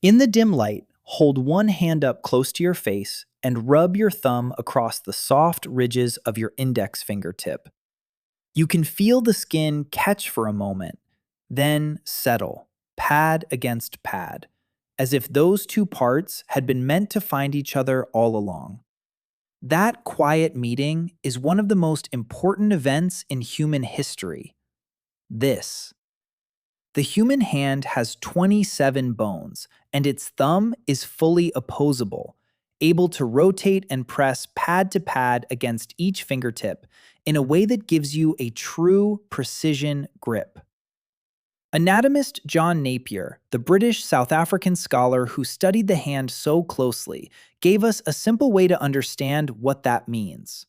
In the dim light, hold one hand up close to your face and rub your thumb across the soft ridges of your index fingertip. You can feel the skin catch for a moment, then settle, pad against pad, as if those two parts had been meant to find each other all along. That quiet meeting is one of the most important events in human history. This. The human hand has 27 bones, and its thumb is fully opposable, able to rotate and press pad to pad against each fingertip in a way that gives you a true precision grip. Anatomist John Napier, the British South African scholar who studied the hand so closely, gave us a simple way to understand what that means.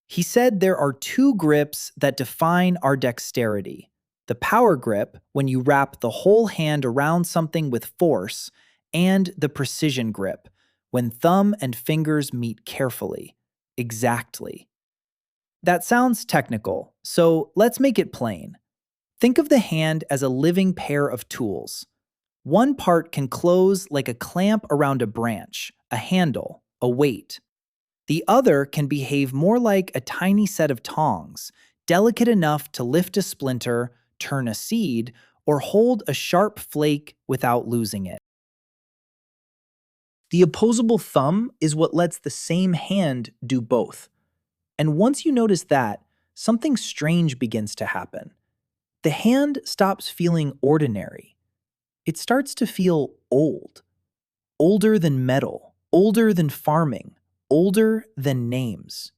He said there are two grips that define our dexterity: the power grip, when you wrap the whole hand around something with force, and the precision grip, when thumb and fingers meet carefully, exactly. That sounds technical, so let's make it plain. Think of the hand as a living pair of tools. One part can close like a clamp around a branch, a handle, a weight. The other can behave more like a tiny set of tongs, delicate enough to lift a splinter, turn a seed, or hold a sharp flake without losing it. The opposable thumb is what lets the same hand do both. And once you notice that, something strange begins to happen. The hand stops feeling ordinary. It starts to feel old. Older than metal, older than farming, older than names.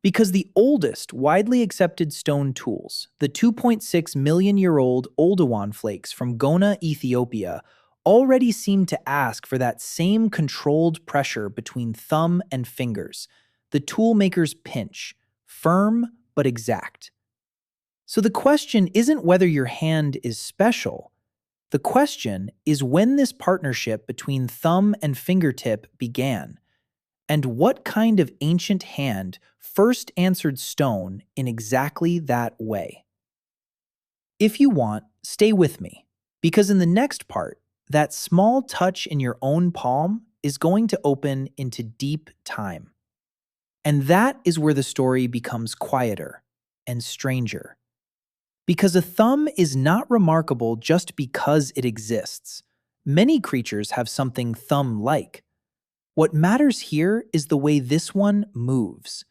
Because the oldest widely accepted stone tools, the 2.6 million-year-old Oldowan flakes from Gona, Ethiopia, already seem to ask for that same controlled pressure between thumb and fingers, the toolmaker's pinch, firm but exact. So the question isn't whether your hand is special. The question is when this partnership between thumb and fingertip began, and what kind of ancient hand first answered stone in exactly that way. If you want, stay with me, because in the next part, that small touch in your own palm is going to open into deep time. And that is where the story becomes quieter and stranger. Because a thumb is not remarkable just because it exists. Many creatures have something thumb-like. What matters here is the way this one moves,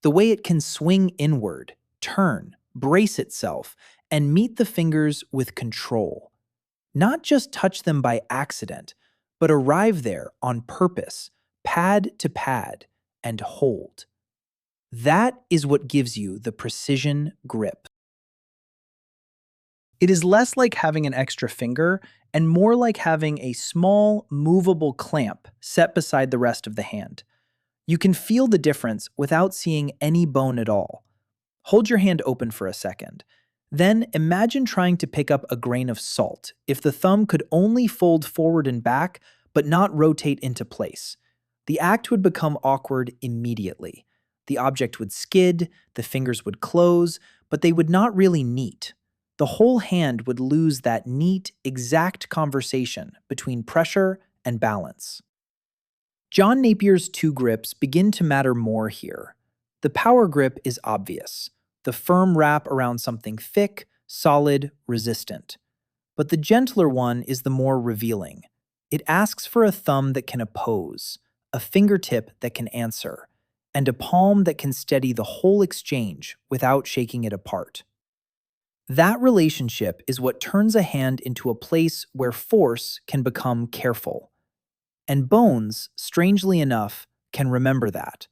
the way it can swing inward, turn, brace itself, and meet the fingers with control. Not just touch them by accident, but arrive there on purpose, pad to pad, and hold. That is what gives you the precision grip. It is less like having an extra finger and more like having a small, movable clamp set beside the rest of the hand. You can feel the difference without seeing any bone at all. Hold your hand open for a second. Then imagine trying to pick up a grain of salt if the thumb could only fold forward and back but not rotate into place. The act would become awkward immediately. The object would skid, the fingers would close, but they would not really meet. The whole hand would lose that neat, exact conversation between pressure and balance. John Napier's two grips begin to matter more here. The power grip is obvious, the firm wrap around something thick, solid, resistant. But the gentler one is the more revealing. It asks for a thumb that can oppose, a fingertip that can answer, and a palm that can steady the whole exchange without shaking it apart. That relationship is what turns a hand into a place where force can become careful. And bones, strangely enough, can remember that.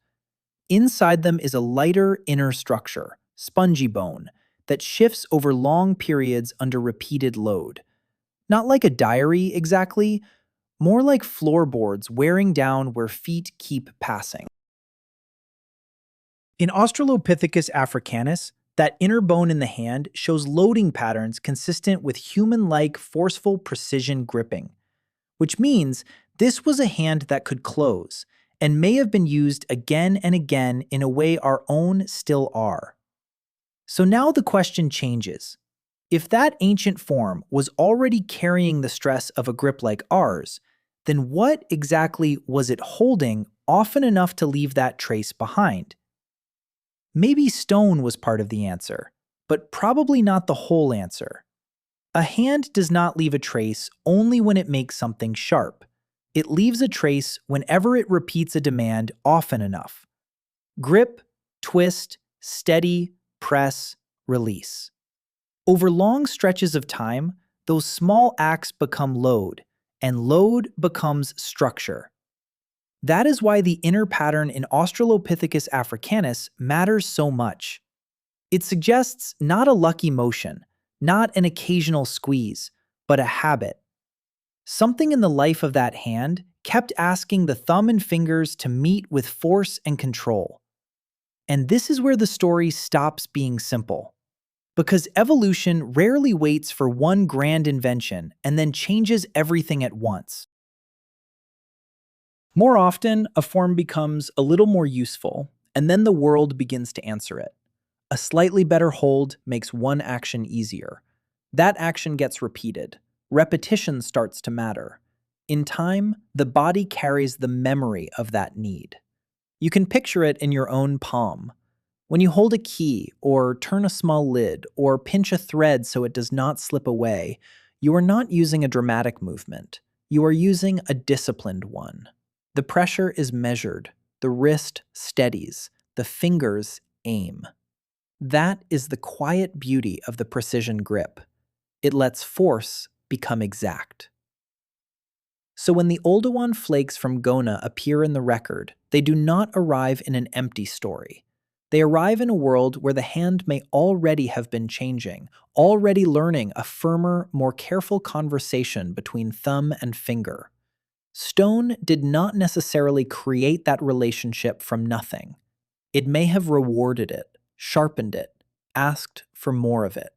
Inside them is a lighter inner structure, spongy bone, that shifts over long periods under repeated load. Not like a diary exactly, more like floorboards wearing down where feet keep passing. In Australopithecus africanus, that inner bone in the hand shows loading patterns consistent with human-like forceful precision gripping, which means this was a hand that could close and may have been used again and again in a way our own still are. So now the question changes. If that ancient form was already carrying the stress of a grip like ours, then what exactly was it holding often enough to leave that trace behind? Maybe stone was part of the answer, but probably not the whole answer. A hand does not leave a trace only when it makes something sharp. It leaves a trace whenever it repeats a demand often enough. Grip, twist, steady, press, release. Over long stretches of time, those small acts become load, and load becomes structure. That is why the inner pattern in Australopithecus africanus matters so much. It suggests not a lucky motion, not an occasional squeeze, but a habit. Something in the life of that hand kept asking the thumb and fingers to meet with force and control. And this is where the story stops being simple. Because evolution rarely waits for one grand invention and then changes everything at once. More often, a form becomes a little more useful, and then the world begins to answer it. A slightly better hold makes one action easier. That action gets repeated. Repetition starts to matter. In time, the body carries the memory of that need. You can picture it in your own palm. When you hold a key, or turn a small lid, or pinch a thread so it does not slip away, you are not using a dramatic movement. You are using a disciplined one. The pressure is measured, the wrist steadies, the fingers aim. That is the quiet beauty of the precision grip. It lets force become exact. So when the Oldowan flakes from Gona appear in the record, they do not arrive in an empty story. They arrive in a world where the hand may already have been changing, already learning a firmer, more careful conversation between thumb and finger. Stone did not necessarily create that relationship from nothing. It may have rewarded it, sharpened it, asked for more of it.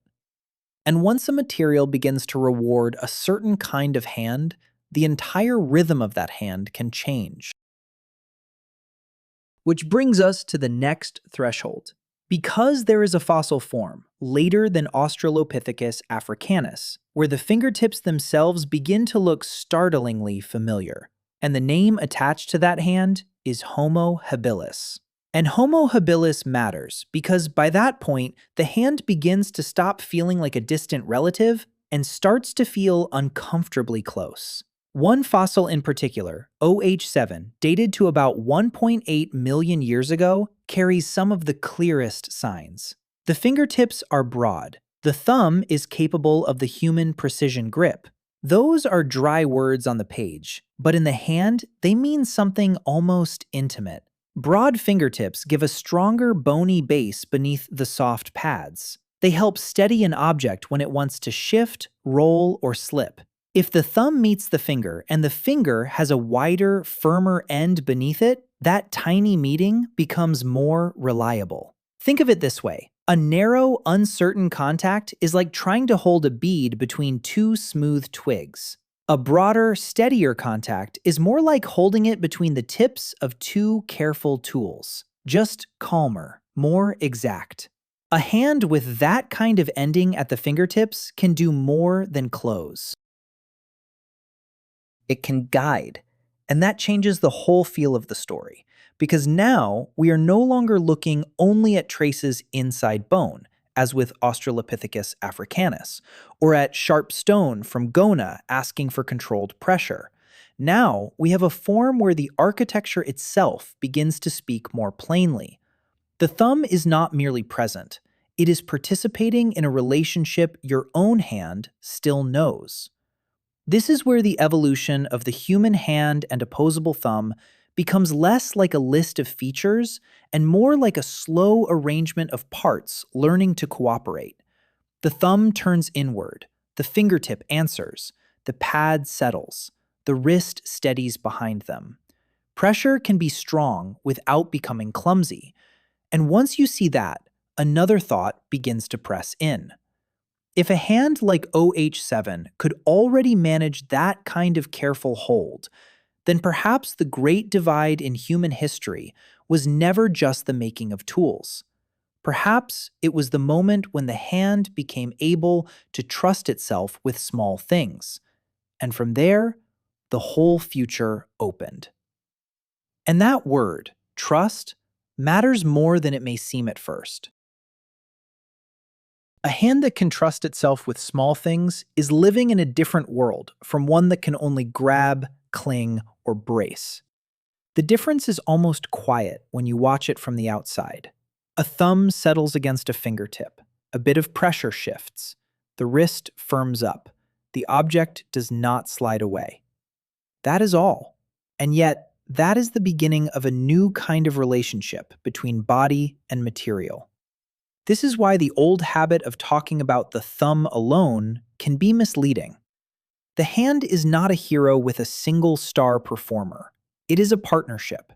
And once a material begins to reward a certain kind of hand, the entire rhythm of that hand can change. Which brings us to the next threshold. Because there is a fossil form, later than Australopithecus africanus, where the fingertips themselves begin to look startlingly familiar, and the name attached to that hand is Homo habilis. And Homo habilis matters because by that point, the hand begins to stop feeling like a distant relative and starts to feel uncomfortably close. One fossil in particular, OH7, dated to about 1.8 million years ago, carries some of the clearest signs. The fingertips are broad. The thumb is capable of the human precision grip. Those are dry words on the page, but in the hand, they mean something almost intimate. Broad fingertips give a stronger bony base beneath the soft pads. They help steady an object when it wants to shift, roll, or slip. If the thumb meets the finger and the finger has a wider, firmer end beneath it, that tiny meeting becomes more reliable. Think of it this way. A narrow, uncertain contact is like trying to hold a bead between two smooth twigs. A broader, steadier contact is more like holding it between the tips of two careful tools. Just calmer, more exact. A hand with that kind of ending at the fingertips can do more than close. It can guide, and that changes the whole feel of the story, because now we are no longer looking only at traces inside bone, as with Australopithecus africanus, or at sharp stone from Gona asking for controlled pressure. Now we have a form where the architecture itself begins to speak more plainly. The thumb is not merely present, it is participating in a relationship your own hand still knows. This is where the evolution of the human hand and opposable thumb becomes less like a list of features and more like a slow arrangement of parts learning to cooperate. The thumb turns inward, the fingertip answers, the pad settles, the wrist steadies behind them. Pressure can be strong without becoming clumsy, and once you see that, another thought begins to press in. If a hand like OH7 could already manage that kind of careful hold, then perhaps the great divide in human history was never just the making of tools. Perhaps it was the moment when the hand became able to trust itself with small things, and from there, the whole future opened. And that word, trust, matters more than it may seem at first. A hand that can trust itself with small things is living in a different world from one that can only grab, cling, or brace. The difference is almost quiet when you watch it from the outside. A thumb settles against a fingertip. A bit of pressure shifts. The wrist firms up. The object does not slide away. That is all. And yet, that is the beginning of a new kind of relationship between body and material. This is why the old habit of talking about the thumb alone can be misleading. The hand is not a hero with a single star performer. It is a partnership.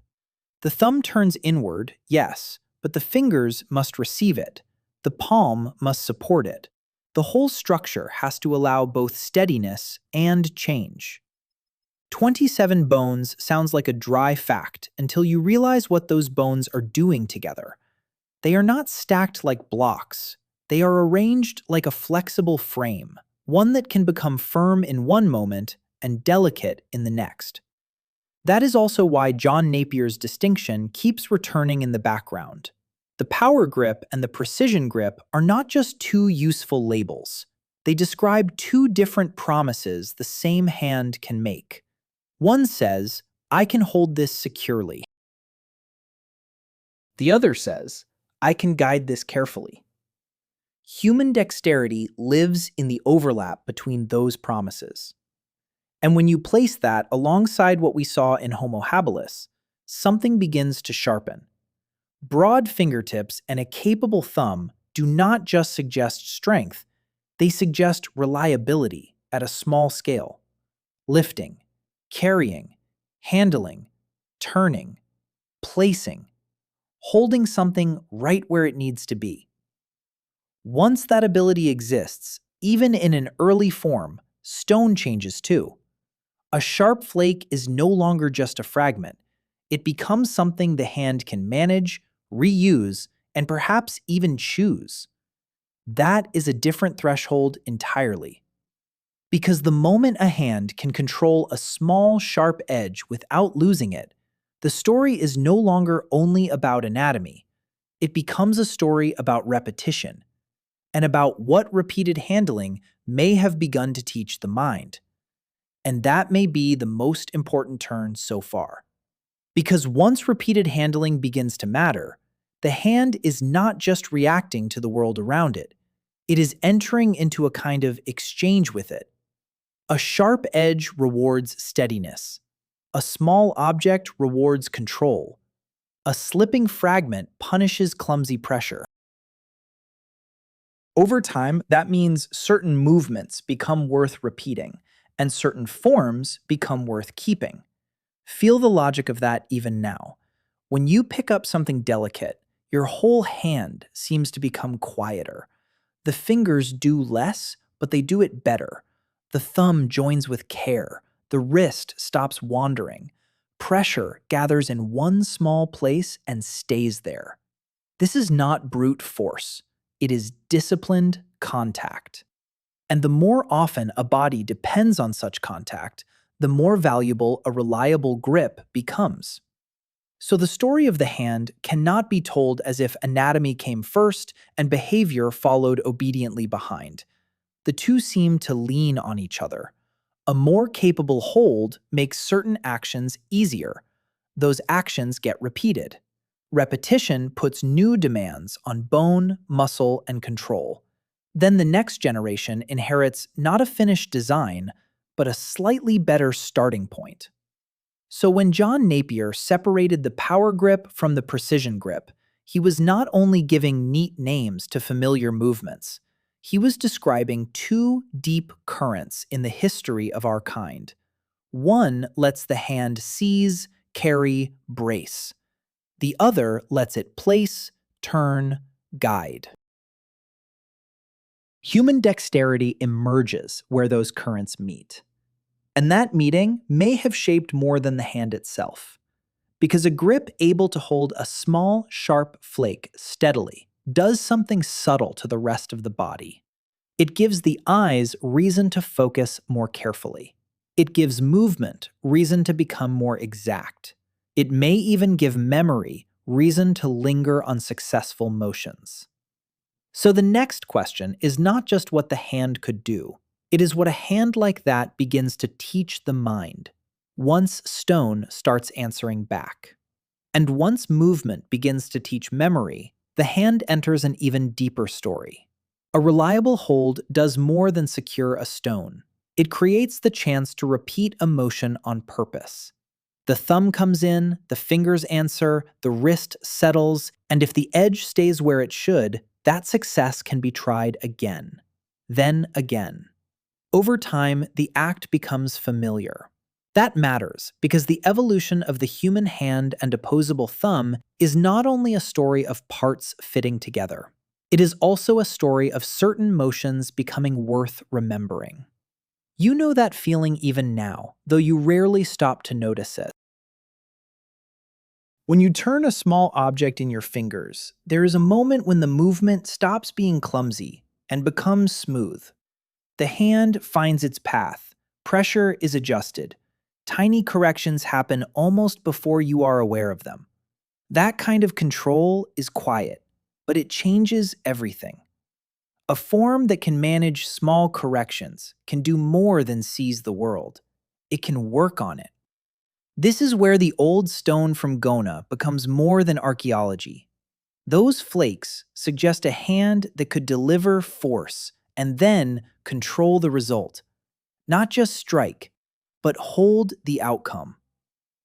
The thumb turns inward, yes, but the fingers must receive it. The palm must support it. The whole structure has to allow both steadiness and change. 27 bones sounds like a dry fact until you realize what those bones are doing together. They are not stacked like blocks. They are arranged like a flexible frame, one that can become firm in one moment and delicate in the next. That is also why John Napier's distinction keeps returning in the background. The power grip and the precision grip are not just two useful labels. They describe two different promises the same hand can make. One says, "I can hold this securely." The other says, "I can guide this carefully." Human dexterity lives in the overlap between those promises. And when you place that alongside what we saw in Homo habilis, something begins to sharpen. Broad fingertips and a capable thumb do not just suggest strength, they suggest reliability at a small scale. Lifting, carrying, handling, turning, placing, holding something right where it needs to be. Once that ability exists, even in an early form, stone changes too. A sharp flake is no longer just a fragment. It becomes something the hand can manage, reuse, and perhaps even choose. That is a different threshold entirely. Because the moment a hand can control a small, sharp edge without losing it, the story is no longer only about anatomy. It becomes a story about repetition, and about what repeated handling may have begun to teach the mind. And that may be the most important turn so far. Because once repeated handling begins to matter, the hand is not just reacting to the world around it. It is entering into a kind of exchange with it. A sharp edge rewards steadiness. A small object rewards control. A slipping fragment punishes clumsy pressure. Over time, that means certain movements become worth repeating, and certain forms become worth keeping. Feel the logic of that even now. When you pick up something delicate, your whole hand seems to become quieter. The fingers do less, but they do it better. The thumb joins with care. The wrist stops wandering. Pressure gathers in one small place and stays there. This is not brute force. It is disciplined contact. And the more often a body depends on such contact, the more valuable a reliable grip becomes. So the story of the hand cannot be told as if anatomy came first and behavior followed obediently behind. The two seem to lean on each other. A more capable hold makes certain actions easier. Those actions get repeated. Repetition puts new demands on bone, muscle, and control. Then the next generation inherits not a finished design, but a slightly better starting point. So when John Napier separated the power grip from the precision grip, he was not only giving neat names to familiar movements, he was describing two deep currents in the history of our kind. One lets the hand seize, carry, brace. The other lets it place, turn, guide. Human dexterity emerges where those currents meet. And that meeting may have shaped more than the hand itself. Because a grip able to hold a small, sharp flake steadily, does something subtle to the rest of the body. It gives the eyes reason to focus more carefully. It gives movement reason to become more exact. It may even give memory reason to linger on successful motions. So the next question is not just what the hand could do. It is what a hand like that begins to teach the mind, once stone starts answering back. And once movement begins to teach memory, the hand enters an even deeper story. A reliable hold does more than secure a stone. It creates the chance to repeat a motion on purpose. The thumb comes in, the fingers answer, the wrist settles, and if the edge stays where it should, that success can be tried again. Then again. Over time, the act becomes familiar. That matters because the evolution of the human hand and opposable thumb is not only a story of parts fitting together. It is also a story of certain motions becoming worth remembering. You know that feeling even now, though you rarely stop to notice it. When you turn a small object in your fingers, there is a moment when the movement stops being clumsy and becomes smooth. The hand finds its path, pressure is adjusted, tiny corrections happen almost before you are aware of them. That kind of control is quiet, but it changes everything. A form that can manage small corrections can do more than seize the world. It can work on it. This is where the old stone from Gona becomes more than archaeology. Those flakes suggest a hand that could deliver force and then control the result. Not just strike, but hold the outcome.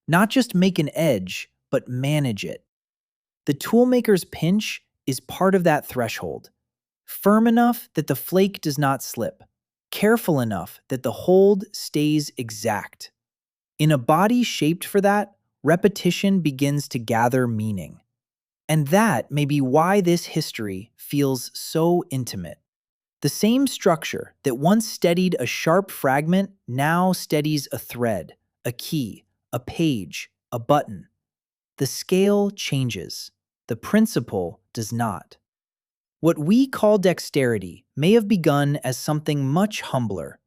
Not just make an edge, but manage it. The toolmaker's pinch is part of that threshold. Firm enough that the flake does not slip. Careful enough that the hold stays exact. In a body shaped for that, repetition begins to gather meaning. And that may be why this history feels so intimate. The same structure that once steadied a sharp fragment now steadies a thread, a key, a page, a button. The scale changes. The principle does not. What we call dexterity may have begun as something much humbler.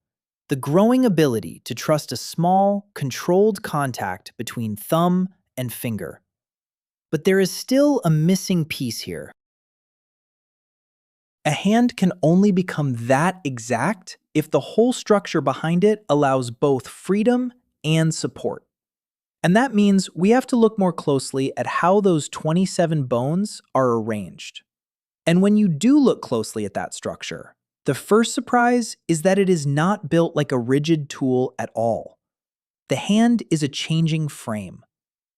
The growing ability to trust a small, controlled contact between thumb and finger. But there is still a missing piece here. A hand can only become that exact if the whole structure behind it allows both freedom and support. And that means we have to look more closely at how those 27 bones are arranged. And when you do look closely at that structure, the first surprise is that it is not built like a rigid tool at all. The hand is a changing frame.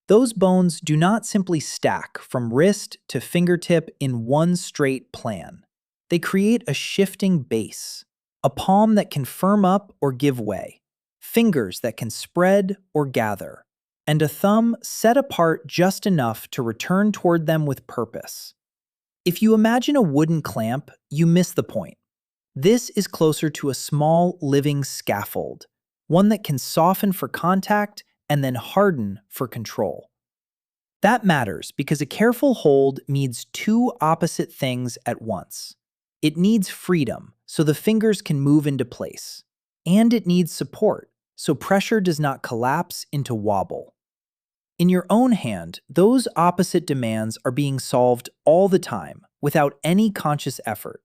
Those bones do not simply stack from wrist to fingertip in one straight plan. They create a shifting base, a palm that can firm up or give way, fingers that can spread or gather, and a thumb set apart just enough to return toward them with purpose. If you imagine a wooden clamp, you miss the point. This is closer to a small living scaffold, one that can soften for contact and then harden for control. That matters because a careful hold needs two opposite things at once. It needs freedom so the fingers can move into place, and it needs support so pressure does not collapse into wobble. In your own hand, those opposite demands are being solved all the time without any conscious effort.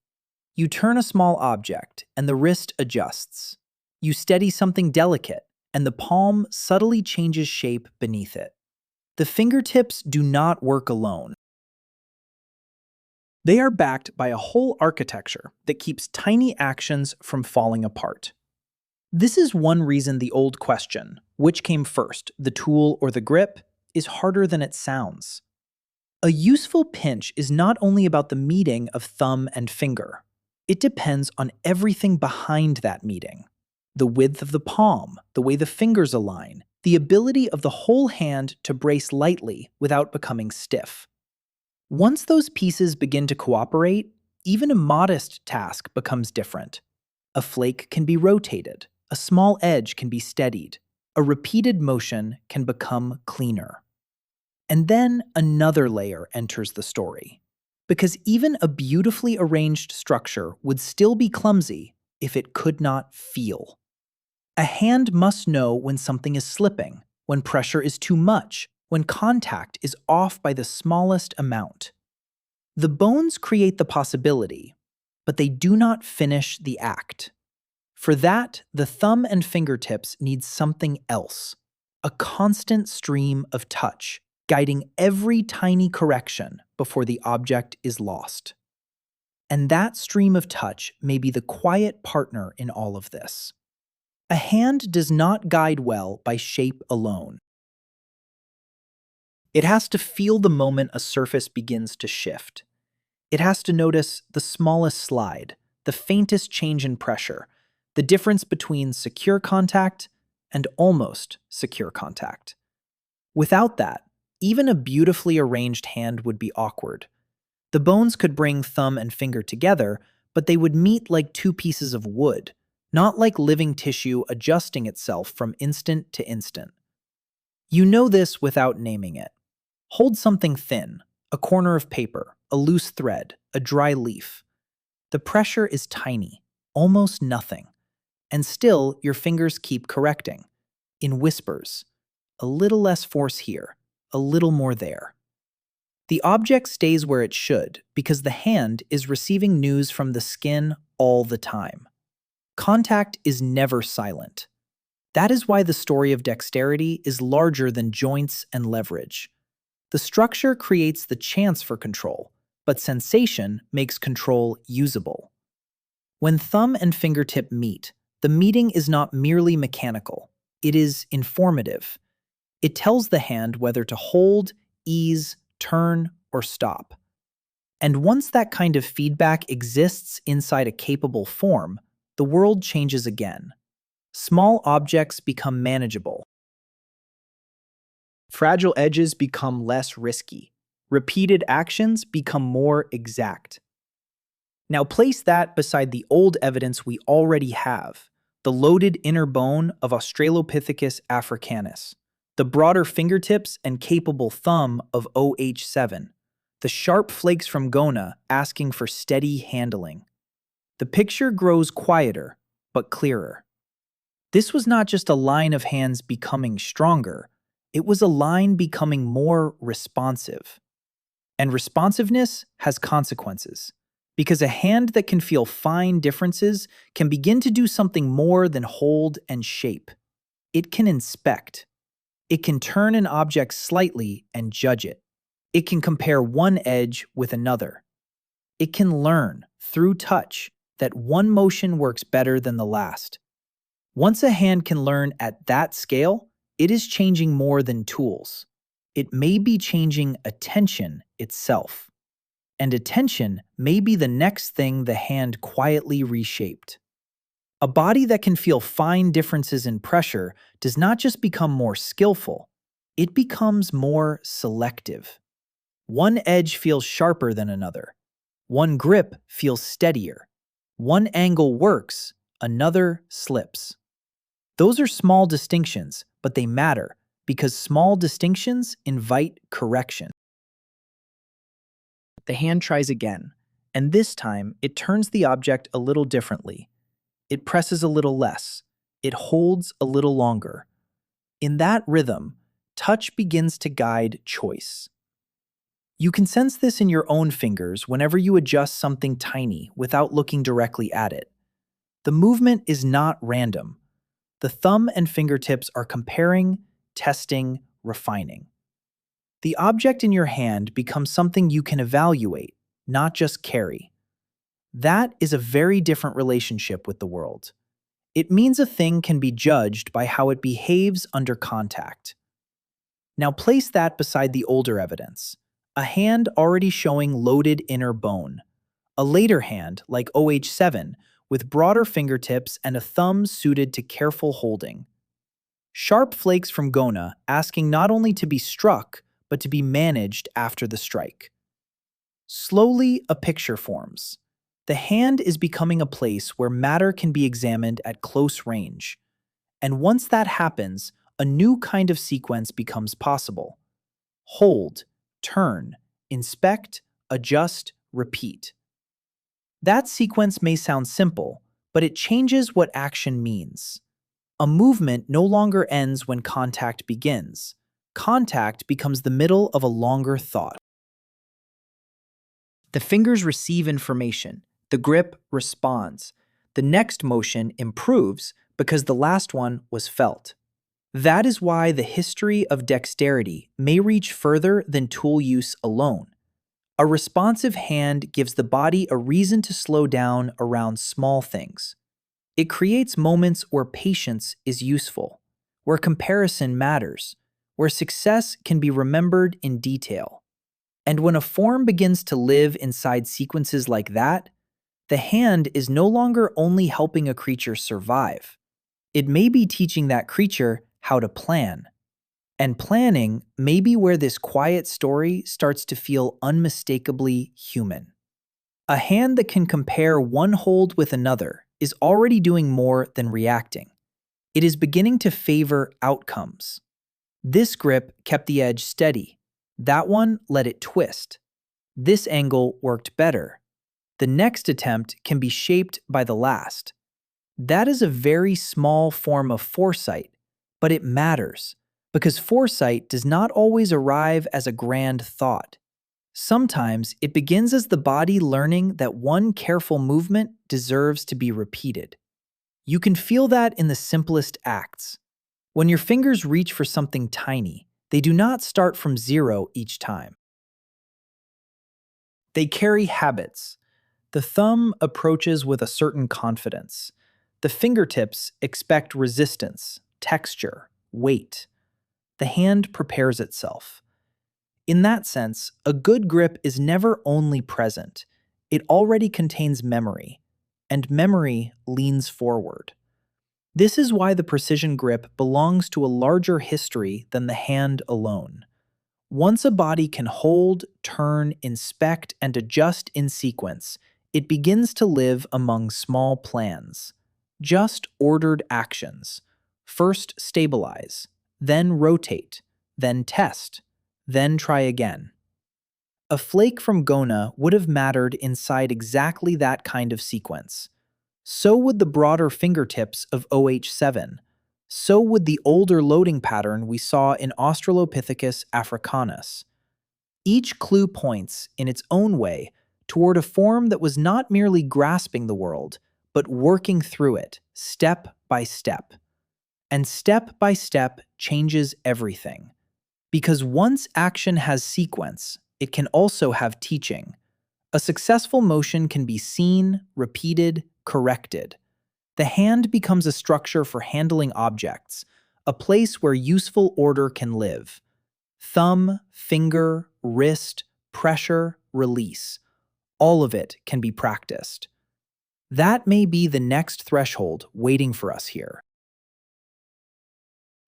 You turn a small object, and the wrist adjusts. You steady something delicate, and the palm subtly changes shape beneath it. The fingertips do not work alone. They are backed by a whole architecture that keeps tiny actions from falling apart. This is one reason the old question, which came first, the tool or the grip, is harder than it sounds. A useful pinch is not only about the meeting of thumb and finger. It depends on everything behind that meeting. The width of the palm, the way the fingers align, the ability of the whole hand to brace lightly without becoming stiff. Once those pieces begin to cooperate, even a modest task becomes different. A flake can be rotated, a small edge can be steadied, a repeated motion can become cleaner. And then another layer enters the story. Because even a beautifully arranged structure would still be clumsy if it could not feel. A hand must know when something is slipping, when pressure is too much, when contact is off by the smallest amount. The bones create the possibility, but they do not finish the act. For that, the thumb and fingertips need something else, a constant stream of touch, guiding every tiny correction before the object is lost. And that stream of touch may be the quiet partner in all of this. A hand does not guide well by shape alone. It has to feel the moment a surface begins to shift. It has to notice the smallest slide, the faintest change in pressure, the difference between secure contact and almost secure contact. Without that, even a beautifully arranged hand would be awkward. The bones could bring thumb and finger together, but they would meet like two pieces of wood, not like living tissue adjusting itself from instant to instant. You know this without naming it. Hold something thin, a corner of paper, a loose thread, a dry leaf. The pressure is tiny, almost nothing, and still your fingers keep correcting, in whispers. A little less force here, a little more there. The object stays where it should because the hand is receiving news from the skin all the time. Contact is never silent. That is why the story of dexterity is larger than joints and leverage. The structure creates the chance for control, but sensation makes control usable. When thumb and fingertip meet, the meeting is not merely mechanical. It is informative. It tells the hand whether to hold, ease, turn, or stop. And once that kind of feedback exists inside a capable form, the world changes again. Small objects become manageable. Fragile edges become less risky. Repeated actions become more exact. Now place that beside the old evidence we already have, the loaded inner bone of Australopithecus africanus, the broader fingertips and capable thumb of OH7, the sharp flakes from Gona asking for steady handling. The picture grows quieter, but clearer. This was not just a line of hands becoming stronger, it was a line becoming more responsive. And responsiveness has consequences, because a hand that can feel fine differences can begin to do something more than hold and shape. It can inspect. It can turn an object slightly and judge it. It can compare one edge with another. It can learn, through touch, that one motion works better than the last. Once a hand can learn at that scale, it is changing more than tools. It may be changing attention itself. And attention may be the next thing the hand quietly reshaped. A body that can feel fine differences in pressure does not just become more skillful, it becomes more selective. One edge feels sharper than another. One grip feels steadier. One angle works, another slips. Those are small distinctions, but they matter because small distinctions invite correction. The hand tries again, and this time it turns the object a little differently. It presses a little less. It holds a little longer. In that rhythm, touch begins to guide choice. You can sense this in your own fingers whenever you adjust something tiny without looking directly at it. The movement is not random. The thumb and fingertips are comparing, testing, refining. The object in your hand becomes something you can evaluate, not just carry. That is a very different relationship with the world. It means a thing can be judged by how it behaves under contact. Now place that beside the older evidence, a hand already showing loaded inner bone, a later hand like OH7 with broader fingertips and a thumb suited to careful holding. Sharp flakes from Gona asking not only to be struck, but to be managed after the strike. Slowly, a picture forms. The hand is becoming a place where matter can be examined at close range. And once that happens, a new kind of sequence becomes possible. Hold, turn, inspect, adjust, repeat. That sequence may sound simple, but it changes what action means. A movement no longer ends when contact begins. Contact becomes the middle of a longer thought. The fingers receive information. The grip responds. The next motion improves because the last one was felt. That is why the history of dexterity may reach further than tool use alone. A responsive hand gives the body a reason to slow down around small things. It creates moments where patience is useful, where comparison matters, where success can be remembered in detail. And when a form begins to live inside sequences like that, the hand is no longer only helping a creature survive. It may be teaching that creature how to plan. And planning may be where this quiet story starts to feel unmistakably human. A hand that can compare one hold with another is already doing more than reacting. It is beginning to favor outcomes. This grip kept the edge steady. That one let it twist. This angle worked better. The next attempt can be shaped by the last. That is a very small form of foresight, but it matters, because foresight does not always arrive as a grand thought. Sometimes it begins as the body learning that one careful movement deserves to be repeated. You can feel that in the simplest acts. When your fingers reach for something tiny, they do not start from zero each time. They carry habits. The thumb approaches with a certain confidence. The fingertips expect resistance, texture, weight. The hand prepares itself. In that sense, a good grip is never only present. It already contains memory, and memory leans forward. This is why the precision grip belongs to a larger history than the hand alone. Once a body can hold, turn, inspect, and adjust in sequence, it begins to live among small plans. Just ordered actions. First stabilize, then rotate, then test, then try again. A flake from Gona would have mattered inside exactly that kind of sequence. So would the broader fingertips of OH7. So would the older loading pattern we saw in Australopithecus africanus. Each clue points, in its own way, toward a form that was not merely grasping the world, but working through it, step by step. And step by step changes everything. Because once action has sequence, it can also have teaching. A successful motion can be seen, repeated, corrected. The hand becomes a structure for handling objects, a place where useful order can live. Thumb, finger, wrist, pressure, release. All of it can be practiced. That may be the next threshold waiting for us here.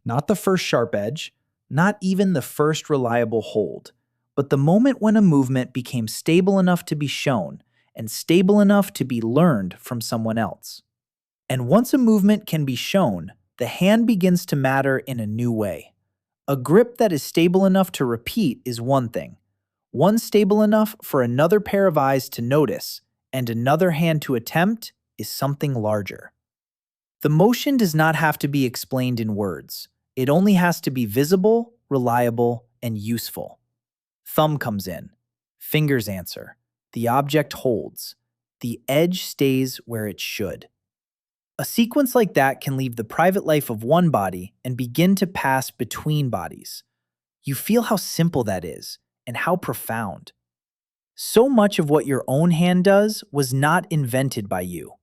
Not the first sharp edge, not even the first reliable hold, but the moment when a movement became stable enough to be shown and stable enough to be learned from someone else. And once a movement can be shown, the hand begins to matter in a new way. A grip that is stable enough to repeat is one thing. One stable enough for another pair of eyes to notice and another hand to attempt is something larger. The motion does not have to be explained in words. It only has to be visible, reliable, and useful. Thumb comes in. Fingers answer. The object holds. The edge stays where it should. A sequence like that can leave the private life of one body and begin to pass between bodies. You feel how simple that is and how profound. So much of what your own hand does was not invented by you.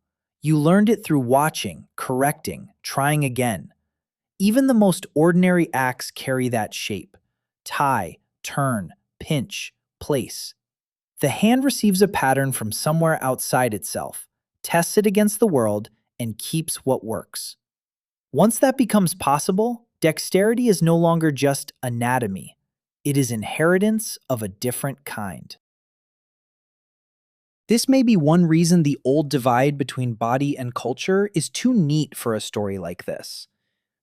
You learned it through watching, correcting, trying again. Even the most ordinary acts carry that shape. Tie, turn, pinch, place. The hand receives a pattern from somewhere outside itself, tests it against the world, and keeps what works. Once that becomes possible, dexterity is no longer just anatomy. It is inheritance of a different kind. This may be one reason the old divide between body and culture is too neat for a story like this.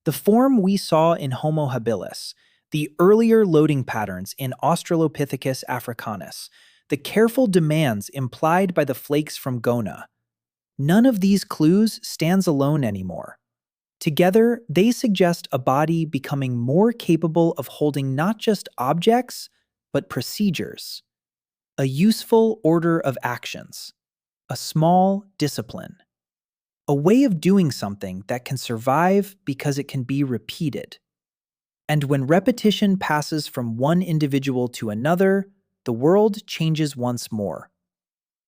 The form we saw in Homo habilis, the earlier loading patterns in Australopithecus africanus, the careful demands implied by the flakes from Gona. None of these clues stands alone anymore. Together, they suggest a body becoming more capable of holding not just objects, but procedures, a useful order of actions, a small discipline, a way of doing something that can survive because it can be repeated. And when repetition passes from one individual to another, the world changes once more.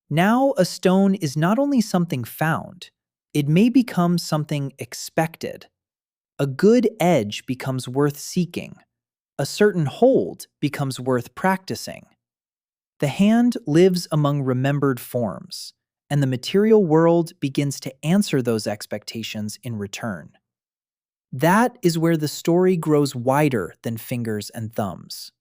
Now, a stone is not only something found, it may become something expected. A good edge becomes worth seeking. A certain hold becomes worth practicing. The hand lives among remembered forms, and the material world begins to answer those expectations in return. That is where the story grows wider than fingers and thumbs.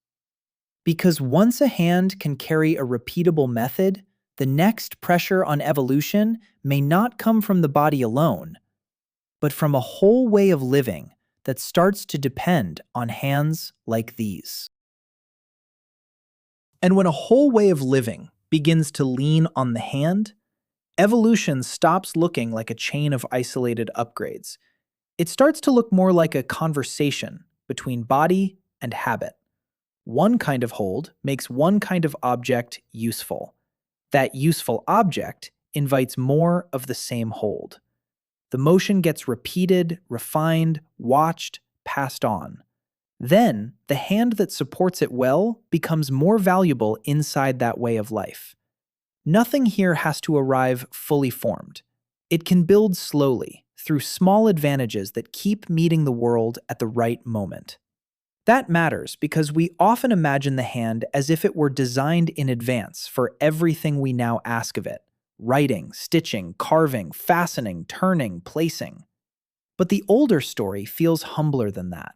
Because once a hand can carry a repeatable method, the next pressure on evolution may not come from the body alone, but from a whole way of living that starts to depend on hands like these. And when a whole way of living begins to lean on the hand, evolution stops looking like a chain of isolated upgrades. It starts to look more like a conversation between body and habit. One kind of hold makes one kind of object useful. That useful object invites more of the same hold. The motion gets repeated, refined, watched, passed on. Then, the hand that supports it well becomes more valuable inside that way of life. Nothing here has to arrive fully formed. It can build slowly, through small advantages that keep meeting the world at the right moment. That matters because we often imagine the hand as if it were designed in advance for everything we now ask of it: writing, stitching, carving, fastening, turning, placing. But the older story feels humbler than that.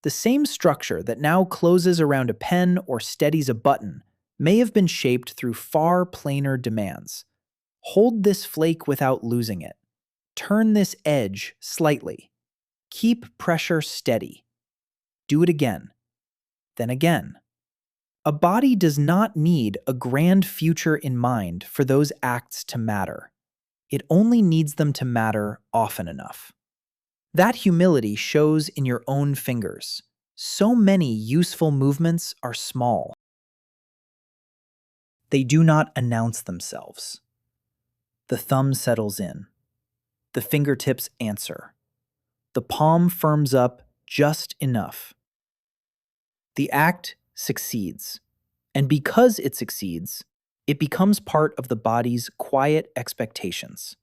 The same structure that now closes around a pen or steadies a button may have been shaped through far plainer demands. Hold this flake without losing it. Turn this edge slightly. Keep pressure steady. Do it again. Then again. A body does not need a grand future in mind for those acts to matter. It only needs them to matter often enough. That humility shows in your own fingers. So many useful movements are small. They do not announce themselves. The thumb settles in. The fingertips answer. The palm firms up just enough. The act succeeds. And because it succeeds, it becomes part of the body's quiet expectations.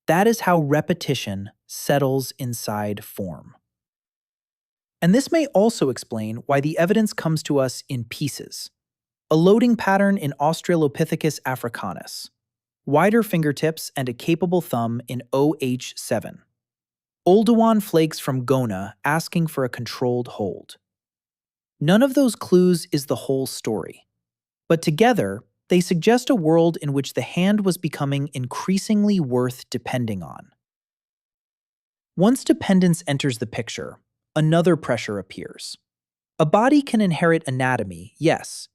That is how repetition settles inside form. And this may also explain why the evidence comes to us in pieces. A loading pattern in Australopithecus africanus, wider fingertips and a capable thumb in OH7. Oldowan flakes from Gona asking for a controlled hold. None of those clues is the whole story. But together, they suggest a world in which the hand was becoming increasingly worth depending on. Once dependence enters the picture, another pressure appears. A body can inherit anatomy, yes,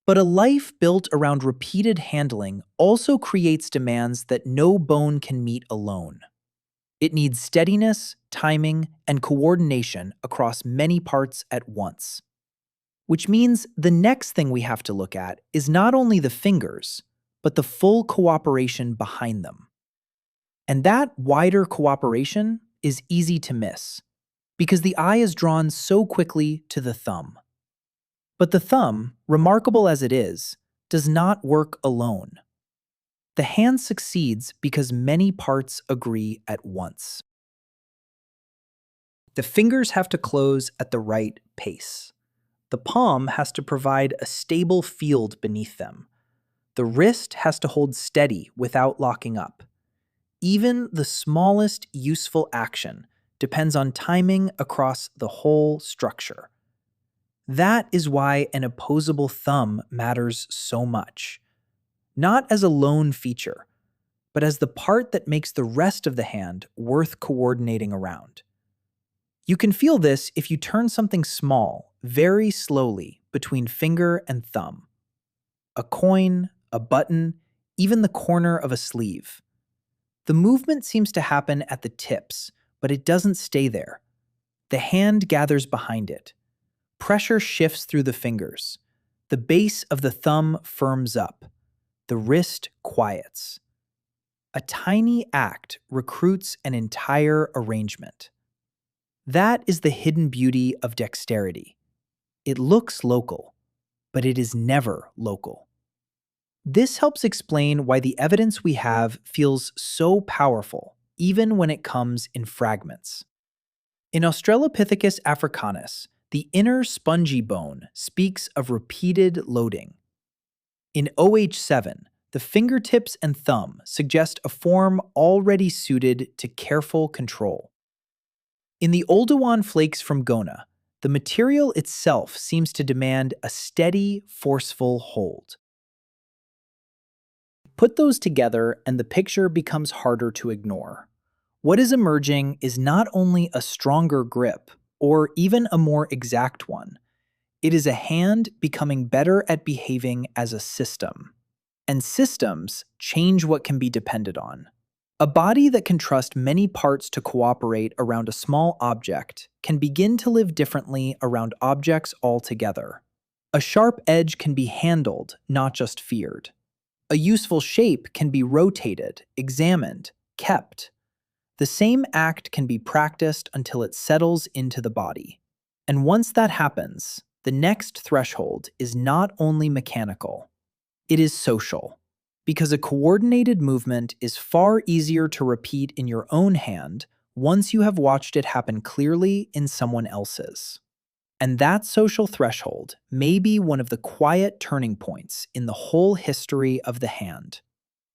but a life built around repeated handling also creates demands that no bone can meet alone. It needs steadiness, timing, and coordination across many parts at once. Which means the next thing we have to look at is not only the fingers, but the full cooperation behind them. And that wider cooperation is easy to miss, because the eye is drawn so quickly to the thumb. But the thumb, remarkable as it is, does not work alone. The hand succeeds because many parts agree at once. The fingers have to close at the right pace. The palm has to provide a stable field beneath them. The wrist has to hold steady without locking up. Even the smallest useful action depends on timing across the whole structure. That is why an opposable thumb matters so much. Not as a lone feature, but as the part that makes the rest of the hand worth coordinating around. You can feel this if you turn something small, very slowly, between finger and thumb. a coin, a button, even the corner of a sleeve. The movement seems to happen at the tips, but it doesn't stay there. The hand gathers behind it. Pressure shifts through the fingers. The base of the thumb firms up. The wrist quiets. A tiny act recruits an entire arrangement. That is the hidden beauty of dexterity. It looks local, but it is never local. This helps explain why the evidence we have feels so powerful, even when it comes in fragments. In Australopithecus africanus, the inner spongy bone speaks of repeated loading. In OH7, the fingertips and thumb suggest a form already suited to careful control. In the Oldowan flakes from Gona, the material itself seems to demand a steady, forceful hold. Put those together and the picture becomes harder to ignore. What is emerging is not only a stronger grip, or even a more exact one. It is a hand becoming better at behaving as a system. And systems change what can be depended on. A body that can trust many parts to cooperate around a small object can begin to live differently around objects altogether. A sharp edge can be handled, not just feared. A useful shape can be rotated, examined, kept. The same act can be practiced until it settles into the body. And once that happens, the next threshold is not only mechanical, it is social. Because a coordinated movement is far easier to repeat in your own hand once you have watched it happen clearly in someone else's. And that social threshold may be one of the quiet turning points in the whole history of the hand.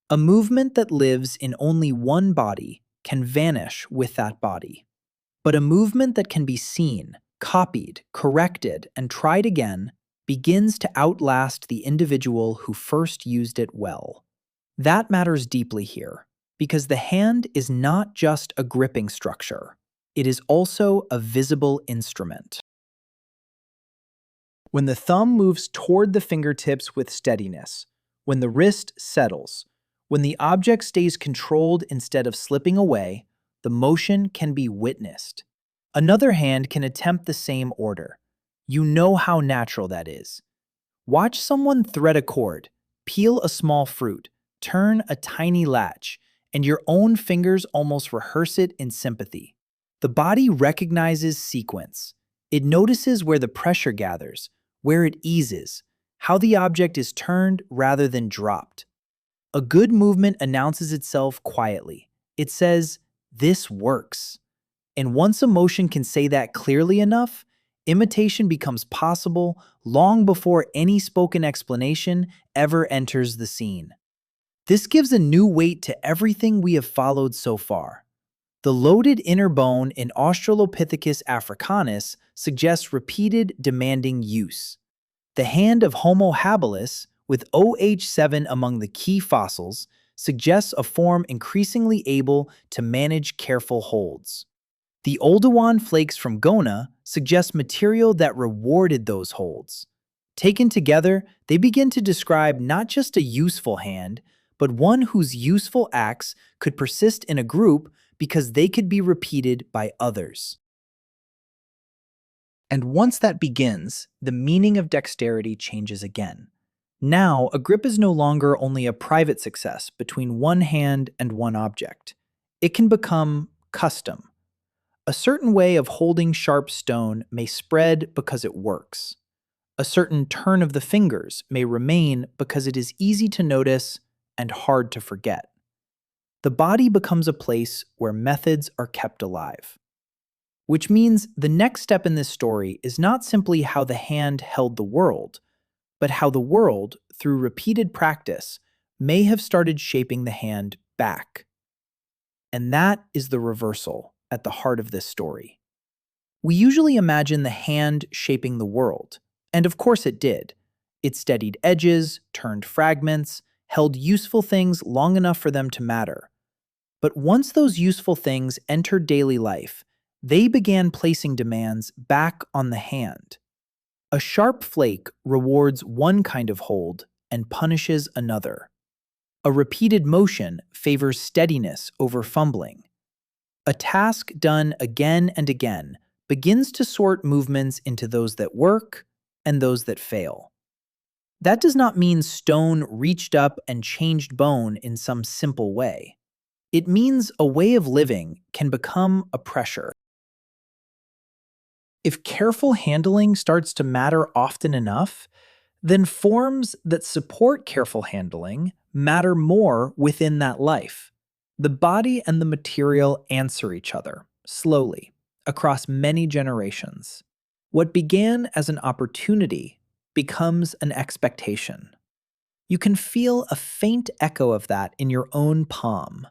A movement that lives in only one body can vanish with that body. But a movement that can be seen, copied, corrected, and tried again begins to outlast the individual who first used it well. That matters deeply here, because the hand is not just a gripping structure. It is also a visible instrument. When the thumb moves toward the fingertips with steadiness, when the wrist settles, when the object stays controlled instead of slipping away, the motion can be witnessed. Another hand can attempt the same order. You know how natural that is. Watch someone thread a cord, peel a small fruit, turn a tiny latch, and your own fingers almost rehearse it in sympathy. The body recognizes sequence. It notices where the pressure gathers, where it eases, how the object is turned rather than dropped. A good movement announces itself quietly. It says, "This works." And once a motion can say that clearly enough, imitation becomes possible long before any spoken explanation ever enters the scene. This gives a new weight to everything we have followed so far. The loaded inner bone in Australopithecus africanus suggests repeated, demanding use. The hand of Homo habilis, with OH7 among the key fossils, suggests a form increasingly able to manage careful holds. The Oldowan flakes from Gona suggest material that rewarded those holds. Taken together, they begin to describe not just a useful hand, but one whose useful acts could persist in a group because they could be repeated by others. And once that begins, the meaning of dexterity changes again. Now, a grip is no longer only a private success between one hand and one object. It can become custom. A certain way of holding sharp stone may spread because it works. A certain turn of the fingers may remain because it is easy to notice and hard to forget. The body becomes a place where methods are kept alive. Which means the next step in this story is not simply how the hand held the world, but how the world, through repeated practice, may have started shaping the hand back. And that is the reversal at the heart of this story. We usually imagine the hand shaping the world, and of course it did. It steadied edges, turned fragments, held useful things long enough for them to matter. But once those useful things entered daily life, they began placing demands back on the hand. A sharp flake rewards one kind of hold and punishes another. A repeated motion favors steadiness over fumbling. A task done again and again begins to sort movements into those that work and those that fail. That does not mean stone reached up and changed bone in some simple way. It means a way of living can become a pressure. If careful handling starts to matter often enough, then forms that support careful handling matter more within that life. The body and the material answer each other, slowly, across many generations. What began as an opportunity becomes an expectation. You can feel a faint echo of that in your own palm.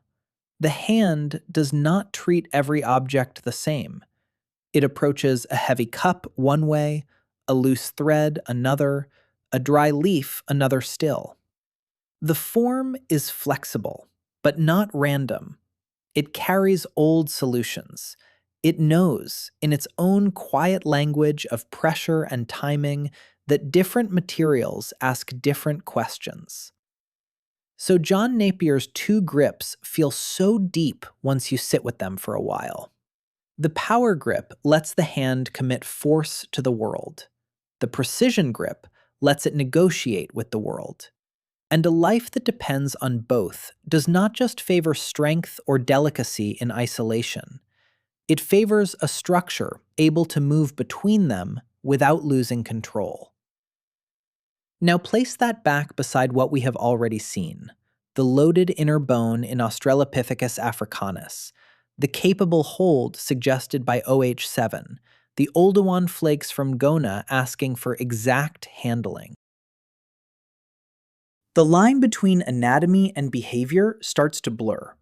The hand does not treat every object the same. It approaches a heavy cup one way, a loose thread another, a dry leaf another still. The form is flexible, but not random. It carries old solutions. It knows, in its own quiet language of pressure and timing, that different materials ask different questions. So John Napier's two grips feel so deep once you sit with them for a while. The power grip lets the hand commit force to the world. The precision grip lets it negotiate with the world. And a life that depends on both does not just favor strength or delicacy in isolation. It favors a structure able to move between them without losing control. Now place that back beside what we have already seen: the loaded inner bone in Australopithecus africanus, the capable hold suggested by OH7, the Oldowan flakes from Gona asking for exact handling. The line between anatomy and behavior starts to blur.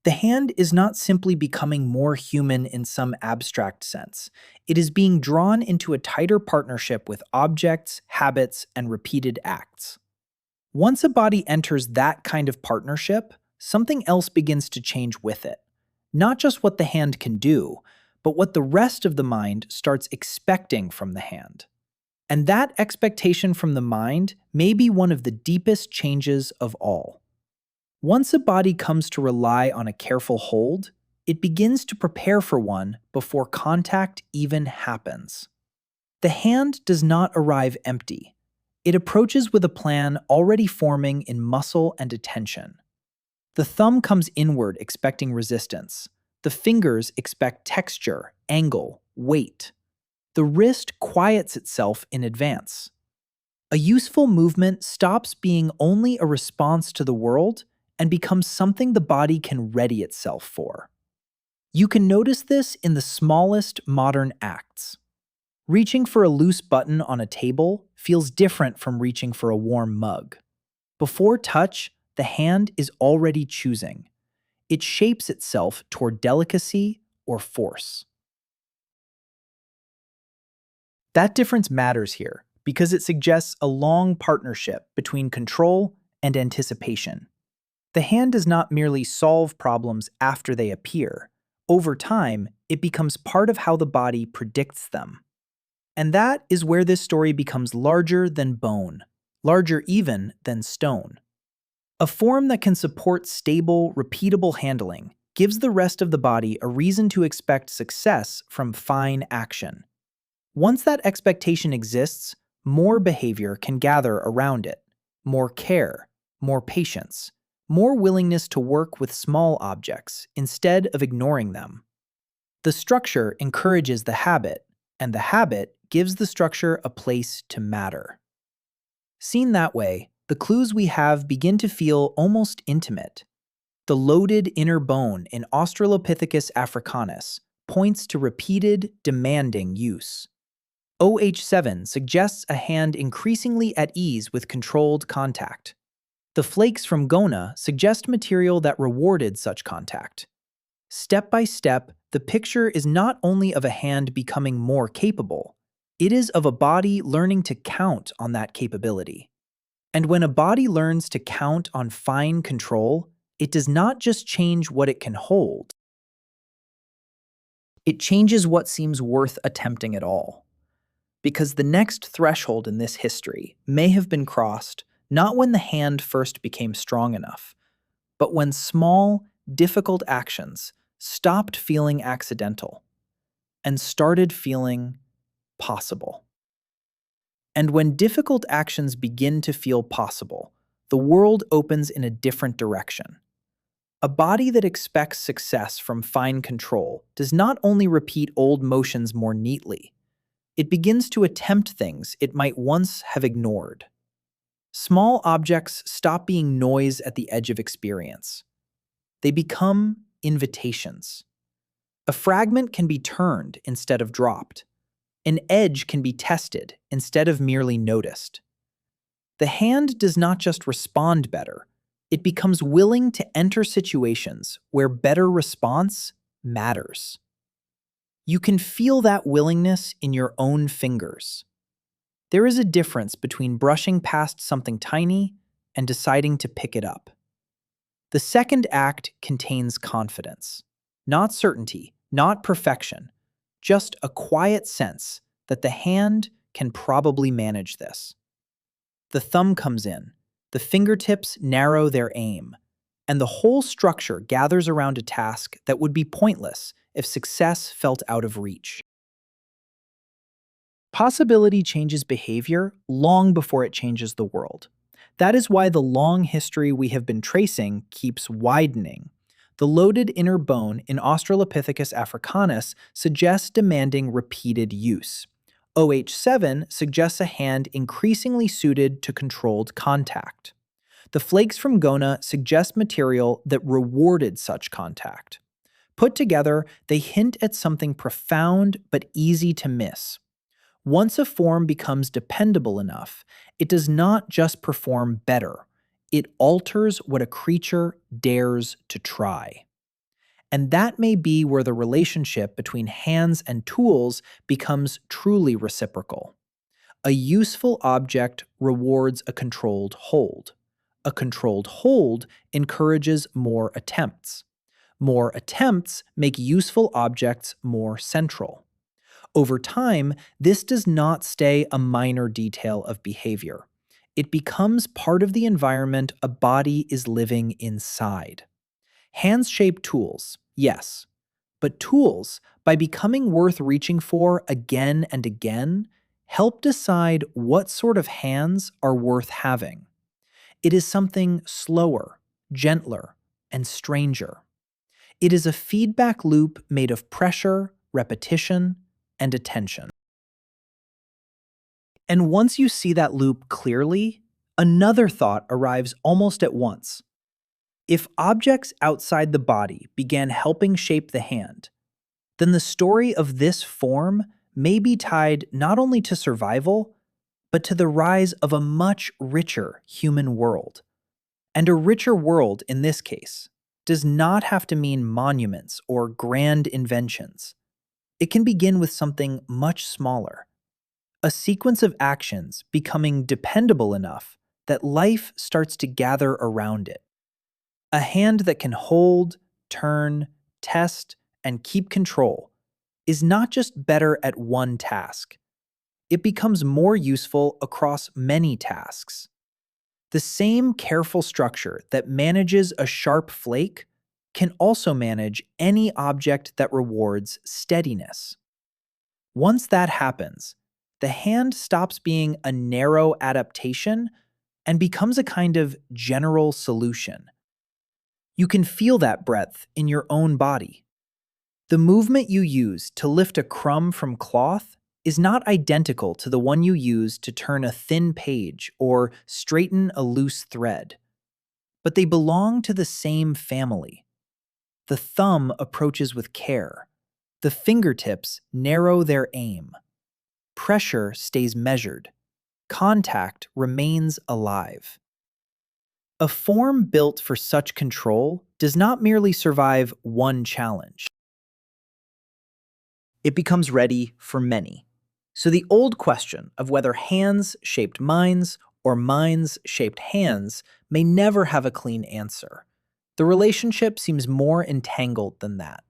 The hand is not simply becoming more human in some abstract sense. It is being drawn into a tighter partnership with objects, habits, and repeated acts. Once a body enters that kind of partnership, something else begins to change with it. Not just what the hand can do, but what the rest of the mind starts expecting from the hand. And that expectation from the mind may be one of the deepest changes of all. Once a body comes to rely on a careful hold, it begins to prepare for one before contact even happens. The hand does not arrive empty. It approaches with a plan already forming in muscle and attention. The thumb comes inward expecting resistance. The fingers expect texture, angle, weight. The wrist quiets itself in advance. A useful movement stops being only a response to the world and becomes something the body can ready itself for. You can notice this in the smallest modern acts. Reaching for a loose button on a table feels different from reaching for a warm mug. Before touch, the hand is already choosing. It shapes itself toward delicacy or force. That difference matters here because it suggests a long partnership between control and anticipation. The hand does not merely solve problems after they appear. Over time, it becomes part of how the body predicts them. And that is where this story becomes larger than bone, larger even than stone. A form that can support stable, repeatable handling gives the rest of the body a reason to expect success from fine action. Once that expectation exists, more behavior can gather around it. More care, more patience, more willingness to work with small objects instead of ignoring them. The structure encourages the habit, and the habit gives the structure a place to matter. Seen that way, the clues we have begin to feel almost intimate. The loaded inner bone in Australopithecus africanus points to repeated, demanding use. OH7 suggests a hand increasingly at ease with controlled contact. The flakes from Gona suggest material that rewarded such contact. Step by step, the picture is not only of a hand becoming more capable, it is of a body learning to count on that capability. And when a body learns to count on fine control, it does not just change what it can hold. It changes what seems worth attempting at all. Because the next threshold in this history may have been crossed not when the hand first became strong enough, but when small, difficult actions stopped feeling accidental and started feeling possible. And when difficult actions begin to feel possible, the world opens in a different direction. A body that expects success from fine control does not only repeat old motions more neatly, it begins to attempt things it might once have ignored. Small objects stop being noise at the edge of experience. They become invitations. A fragment can be turned instead of dropped. An edge can be tested instead of merely noticed. The hand does not just respond better, it becomes willing to enter situations where better response matters. You can feel that willingness in your own fingers. There is a difference between brushing past something tiny and deciding to pick it up. The second act contains confidence, not certainty, not perfection, just a quiet sense that the hand can probably manage this. The thumb comes in, the fingertips narrow their aim, and the whole structure gathers around a task that would be pointless if success felt out of reach. Possibility changes behavior long before it changes the world. That is why the long history we have been tracing keeps widening. The loaded inner bone in Australopithecus africanus suggests demanding repeated use. OH7 suggests a hand increasingly suited to controlled contact. The flakes from Gona suggest material that rewarded such contact. Put together, they hint at something profound but easy to miss. Once a form becomes dependable enough, it does not just perform better, it alters what a creature dares to try. And that may be where the relationship between hands and tools becomes truly reciprocal. A useful object rewards a controlled hold. A controlled hold encourages more attempts. More attempts make useful objects more central. Over time, this does not stay a minor detail of behavior. It becomes part of the environment a body is living inside. Hands-shaped tools, yes, but tools, by becoming worth reaching for again and again, help decide what sort of hands are worth having. It is something slower, gentler, and stranger. It is a feedback loop made of pressure, repetition, and attention. And once you see that loop clearly, another thought arrives almost at once. If objects outside the body began helping shape the hand, then the story of this form may be tied not only to survival, but to the rise of a much richer human world. And a richer world, in this case, does not have to mean monuments or grand inventions. It can begin with something much smaller, a sequence of actions becoming dependable enough that life starts to gather around it. A hand that can hold, turn, test, and keep control is not just better at one task. It becomes more useful across many tasks. The same careful structure that manages a sharp flake can also manage any object that rewards steadiness. Once that happens, the hand stops being a narrow adaptation and becomes a kind of general solution. You can feel that breadth in your own body. The movement you use to lift a crumb from cloth is not identical to the one you use to turn a thin page or straighten a loose thread, but they belong to the same family. The thumb approaches with care. The fingertips narrow their aim. Pressure stays measured. Contact remains alive. A form built for such control does not merely survive one challenge. It becomes ready for many. So the old question of whether hands shaped minds or minds shaped hands may never have a clean answer. The relationship seems more entangled than that.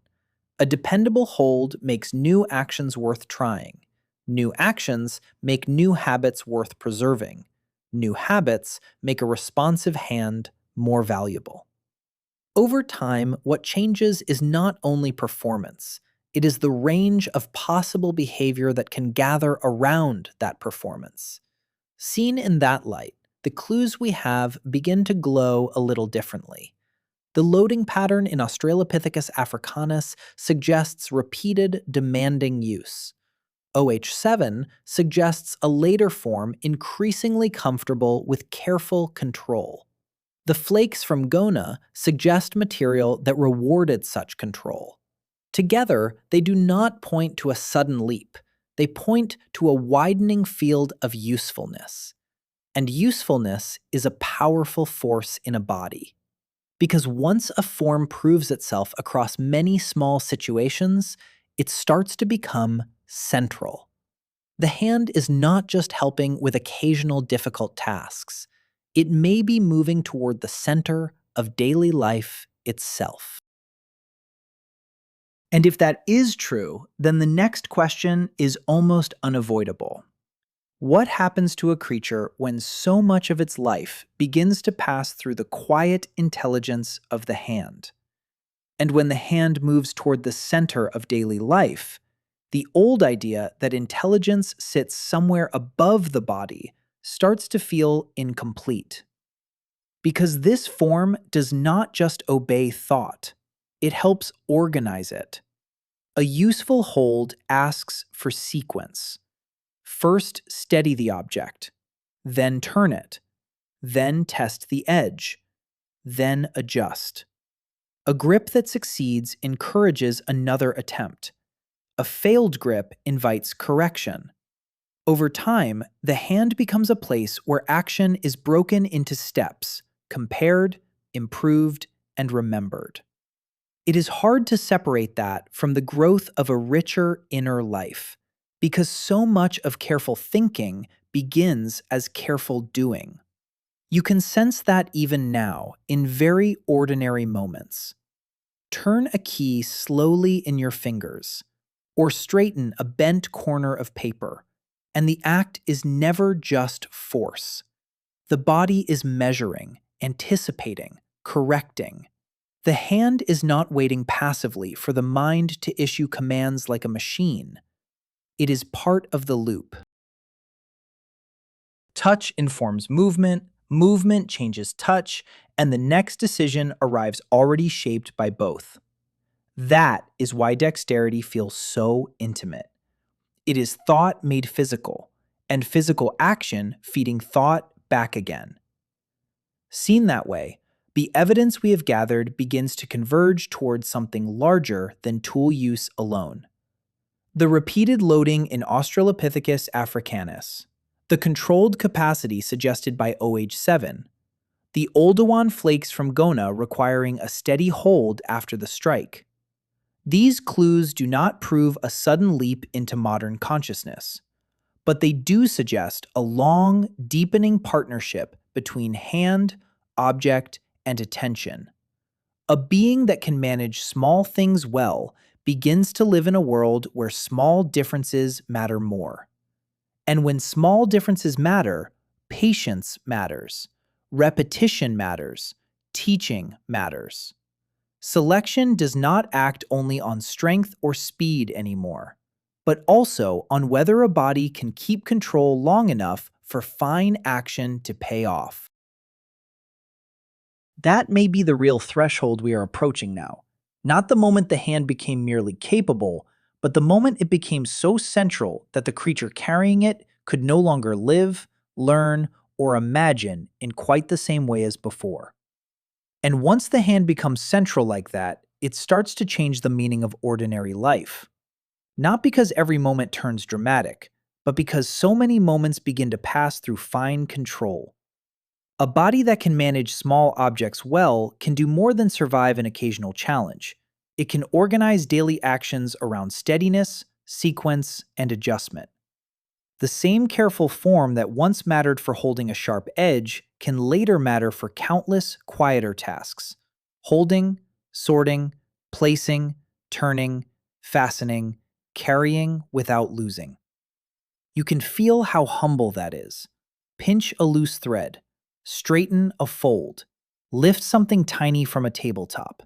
A dependable hold makes new actions worth trying. New actions make new habits worth preserving. New habits make a responsive hand more valuable. Over time, what changes is not only performance, it is the range of possible behavior that can gather around that performance. Seen in that light, the clues we have begin to glow a little differently. The loading pattern in Australopithecus africanus suggests repeated, demanding use. OH7 suggests a later form increasingly comfortable with careful control. The flakes from Gona suggest material that rewarded such control. Together, they do not point to a sudden leap. They point to a widening field of usefulness. And usefulness is a powerful force in a body. Because once a form proves itself across many small situations, it starts to become central. The hand is not just helping with occasional difficult tasks. It may be moving toward the center of daily life itself. And if that is true, then the next question is almost unavoidable. What happens to a creature when so much of its life begins to pass through the quiet intelligence of the hand? And when the hand moves toward the center of daily life, the old idea that intelligence sits somewhere above the body starts to feel incomplete. Because this form does not just obey thought, it helps organize it. A useful hold asks for sequence. First, steady the object, then turn it, then test the edge, then adjust. A grip that succeeds encourages another attempt. A failed grip invites correction. Over time, the hand becomes a place where action is broken into steps, compared, improved, and remembered. It is hard to separate that from the growth of a richer inner life, because so much of careful thinking begins as careful doing. You can sense that even now in very ordinary moments. Turn a key slowly in your fingers, or straighten a bent corner of paper, and the act is never just force. The body is measuring, anticipating, correcting. The hand is not waiting passively for the mind to issue commands like a machine. It is part of the loop. Touch informs movement, movement changes touch, and the next decision arrives already shaped by both. That is why dexterity feels so intimate. It is thought made physical, and physical action feeding thought back again. Seen that way, the evidence we have gathered begins to converge towards something larger than tool use alone. The repeated loading in Australopithecus africanus, the controlled capacity suggested by OH7, the Oldowan flakes from Gona requiring a steady hold after the strike. These clues do not prove a sudden leap into modern consciousness, but they do suggest a long, deepening partnership between hand, object, and attention. A being that can manage small things well begins to live in a world where small differences matter more. And when small differences matter, patience matters, repetition matters, teaching matters. Selection does not act only on strength or speed anymore, but also on whether a body can keep control long enough for fine action to pay off. That may be the real threshold we are approaching now. Not the moment the hand became merely capable, but the moment it became so central that the creature carrying it could no longer live, learn, or imagine in quite the same way as before. And once the hand becomes central like that, it starts to change the meaning of ordinary life. Not because every moment turns dramatic, but because so many moments begin to pass through fine control. A body that can manage small objects well can do more than survive an occasional challenge. It can organize daily actions around steadiness, sequence, and adjustment. The same careful form that once mattered for holding a sharp edge can later matter for countless quieter tasks: holding, sorting, placing, turning, fastening, carrying without losing. You can feel how humble that is. pinch a loose thread, straighten a fold, lift something tiny from a tabletop.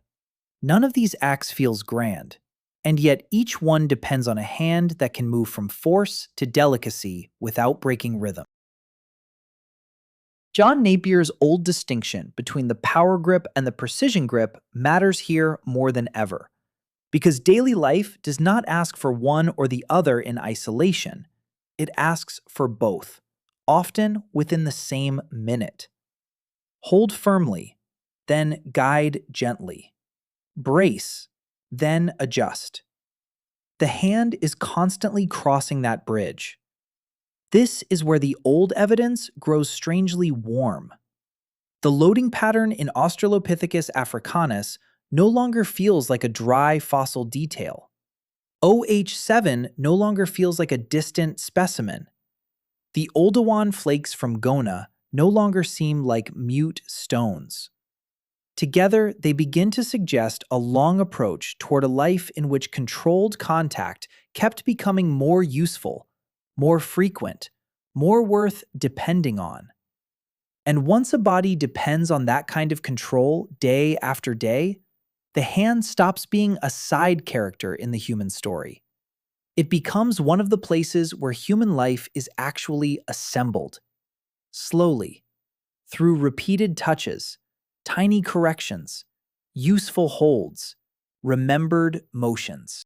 None of these acts feels grand, and yet each one depends on a hand that can move from force to delicacy without breaking rhythm. John Napier's old distinction between the power grip and the precision grip matters here more than ever, because daily life does not ask for one or the other in isolation. It asks for both, often within the same minute. Hold firmly, then guide gently. Brace, then adjust. The hand is constantly crossing that bridge. This is where the old evidence grows strangely warm. The loading pattern in Australopithecus africanus no longer feels like a dry fossil detail. OH7 no longer feels like a distant specimen. The Oldowan flakes from Gona no longer seem like mute stones. Together, they begin to suggest a long approach toward a life in which controlled contact kept becoming more useful, more frequent, more worth depending on. And once a body depends on that kind of control day after day, the hand stops being a side character in the human story. It becomes one of the places where human life is actually assembled, slowly, through repeated touches, tiny corrections, useful holds, remembered motions.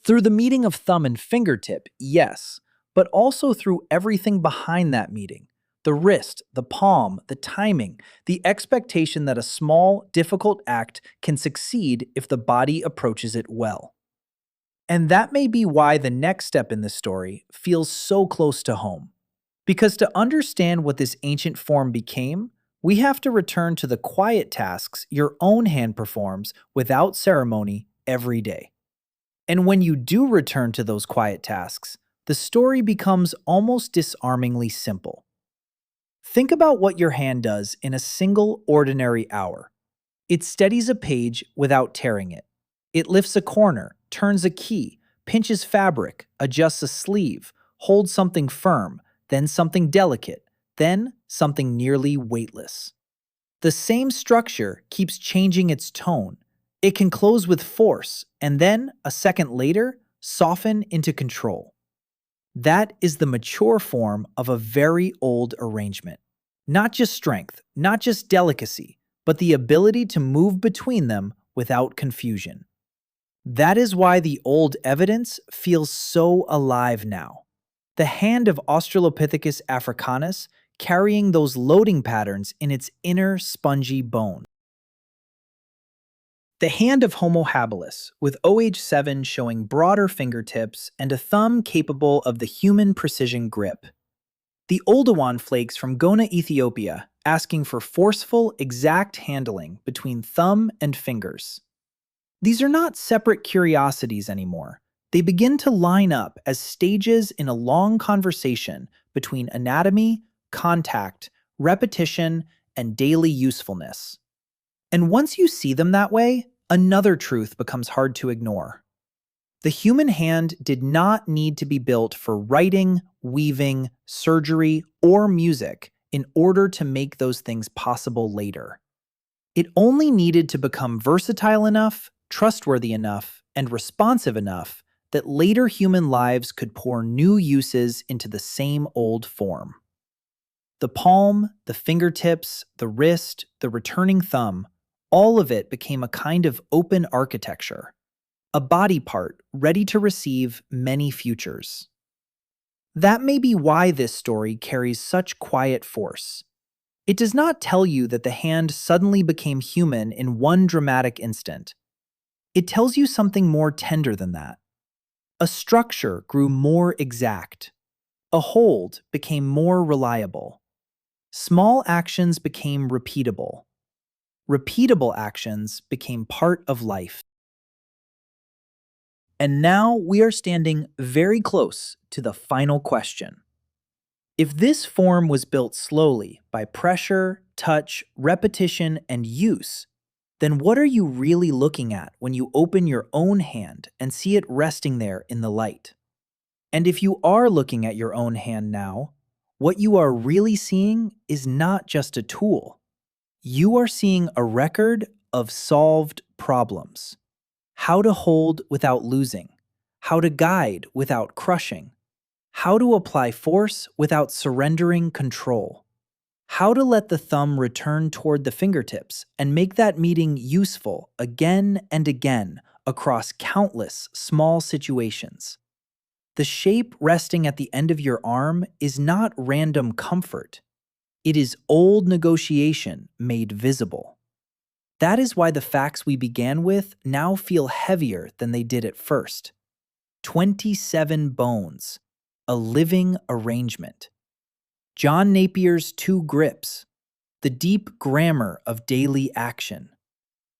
Through the meeting of thumb and fingertip, yes, but also through everything behind that meeting. The wrist, the palm, the timing, the expectation that a small, difficult act can succeed if the body approaches it well. And that may be why the next step in this story feels so close to home. Because to understand what this ancient form became, we have to return to the quiet tasks your own hand performs without ceremony every day. And when you do return to those quiet tasks, the story becomes almost disarmingly simple. Think about what your hand does in a single ordinary hour. It steadies a page without tearing it. It lifts a corner, turns a key, pinches fabric, adjusts a sleeve, holds something firm, then something delicate, then something nearly weightless. The same structure keeps changing its tone. It can close with force, and then, a second later, soften into control. That is the mature form of a very old arrangement. Not just strength, not just delicacy, but the ability to move between them without confusion. That is why the old evidence feels so alive now. The hand of Australopithecus africanus carrying those loading patterns in its inner spongy bone. The hand of Homo habilis, with OH7 showing broader fingertips and a thumb capable of the human precision grip. The Oldowan flakes from Gona, Ethiopia, asking for forceful, exact handling between thumb and fingers. These are not separate curiosities anymore. They begin to line up as stages in a long conversation between anatomy, contact, repetition, and daily usefulness. And once you see them that way, another truth becomes hard to ignore. The human hand did not need to be built for writing, weaving, surgery, or music in order to make those things possible later. It only needed to become versatile enough, trustworthy enough, and responsive enough that later human lives could pour new uses into the same old form. The palm, the fingertips, the wrist, the returning thumb, all of it became a kind of open architecture, a body part ready to receive many futures. That may be why this story carries such quiet force. It does not tell you that the hand suddenly became human in one dramatic instant. It tells you something more tender than that. A structure grew more exact. A hold became more reliable. Small actions became repeatable. Repeatable actions became part of life. And now we are standing very close to the final question. If this form was built slowly by pressure, touch, repetition, and use, then what are you really looking at when you open your own hand and see it resting there in the light? And if you are looking at your own hand now, What you are really seeing is not just a tool. You are seeing a record of solved problems. How to hold without losing, how to guide without crushing, how to apply force without surrendering control, how to let the thumb return toward the fingertips and make that meeting useful again and again across countless small situations. The shape resting at the end of your arm is not random comfort. It is old negotiation made visible. That is why the facts we began with now feel heavier than they did at first. 27 bones, a living arrangement. John Napier's 2 grips, the deep grammar of daily action.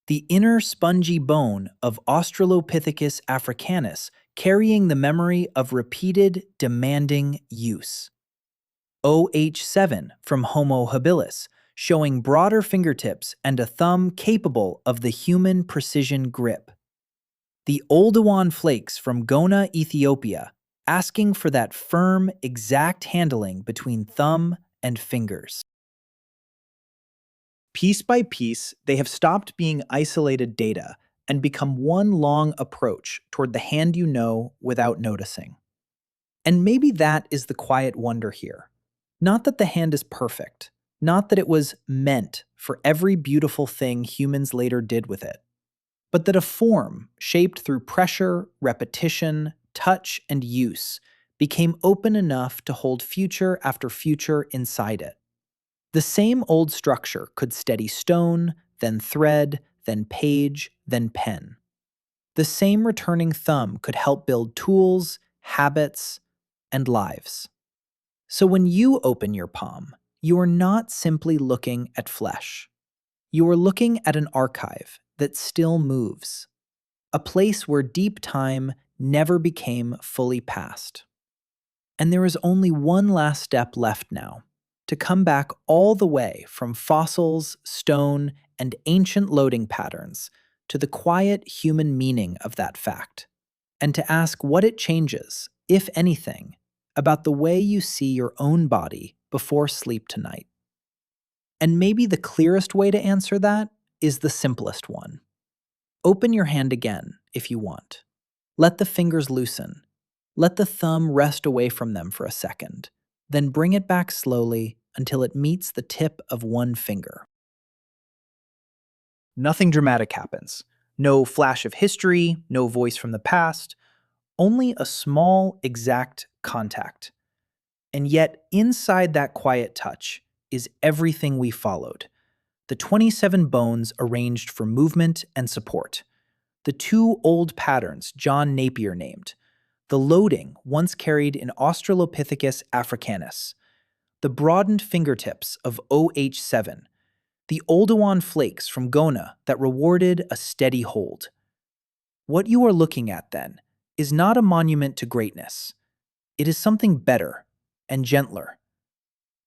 The inner spongy bone of Australopithecus africanus carrying the memory of repeated, demanding use. OH7 from Homo habilis, showing broader fingertips and a thumb capable of the human precision grip. The Oldowan flakes from Gona, Ethiopia, asking for that firm, exact handling between thumb and fingers. Piece by piece, they have stopped being isolated data and become one long approach toward the hand you know without noticing. And maybe that is the quiet wonder here. Not that the hand is perfect, not that it was meant for every beautiful thing humans later did with it, but that a form shaped through pressure, repetition, touch, and use became open enough to hold future after future inside it. The same old structure could steady stone, then thread, then page, then pen. The same returning thumb could help build tools, habits, and lives. So when you open your palm, you are not simply looking at flesh. You are looking at an archive that still moves, a place where deep time never became fully passed. And there is only one last step left now, to come back all the way from fossils, stone, and ancient loading patterns to the quiet human meaning of that fact, and to ask what it changes, if anything, about the way you see your own body before sleep tonight. And maybe the clearest way to answer that is the simplest one. Open your hand again if you want. Let the fingers loosen. Let the thumb rest away from them for a second. Then bring it back slowly until it meets the tip of one finger. Nothing dramatic happens. No flash of history, no voice from the past, only a small, exact contact. And yet, inside that quiet touch is everything we followed. The 27 bones arranged for movement and support. The 2 old patterns John Napier named. The loading once carried in Australopithecus africanus. The broadened fingertips of OH7. The Oldowan flakes from Gona that rewarded a steady hold. What you are looking at, then, is not a monument to greatness. It is something better and gentler.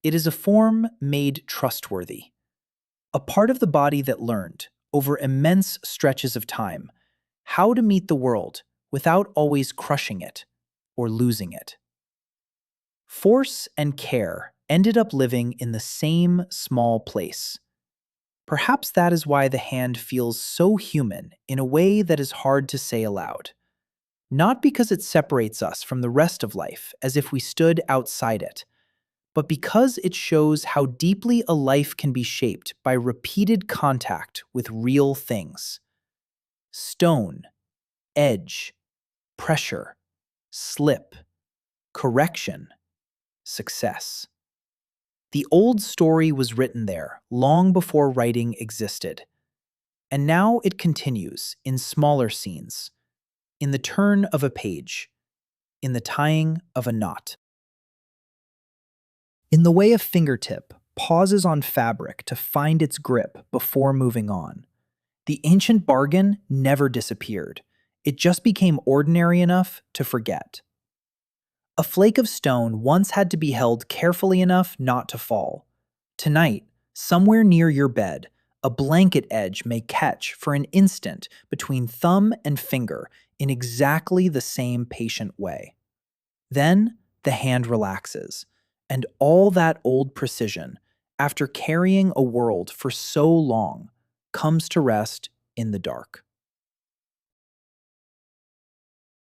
It is a form made trustworthy. A part of the body that learned, over immense stretches of time, how to meet the world without always crushing it or losing it. Force and care ended up living in the same small place. Perhaps that is why the hand feels so human in a way that is hard to say aloud. Not because it separates us from the rest of life as if we stood outside it, but because it shows how deeply a life can be shaped by repeated contact with real things. Stone, edge, pressure, slip, correction, success. The old story was written there long before writing existed, and now it continues in smaller scenes, in the turn of a page, in the tying of a knot. In the way a fingertip pauses on fabric to find its grip before moving on, the ancient bargain never disappeared. It just became ordinary enough to forget. A flake of stone once had to be held carefully enough not to fall. Tonight, somewhere near your bed, a blanket edge may catch for an instant between thumb and finger in exactly the same patient way. Then, the hand relaxes, And all that old precision, after carrying a world for so long, comes to rest in the dark.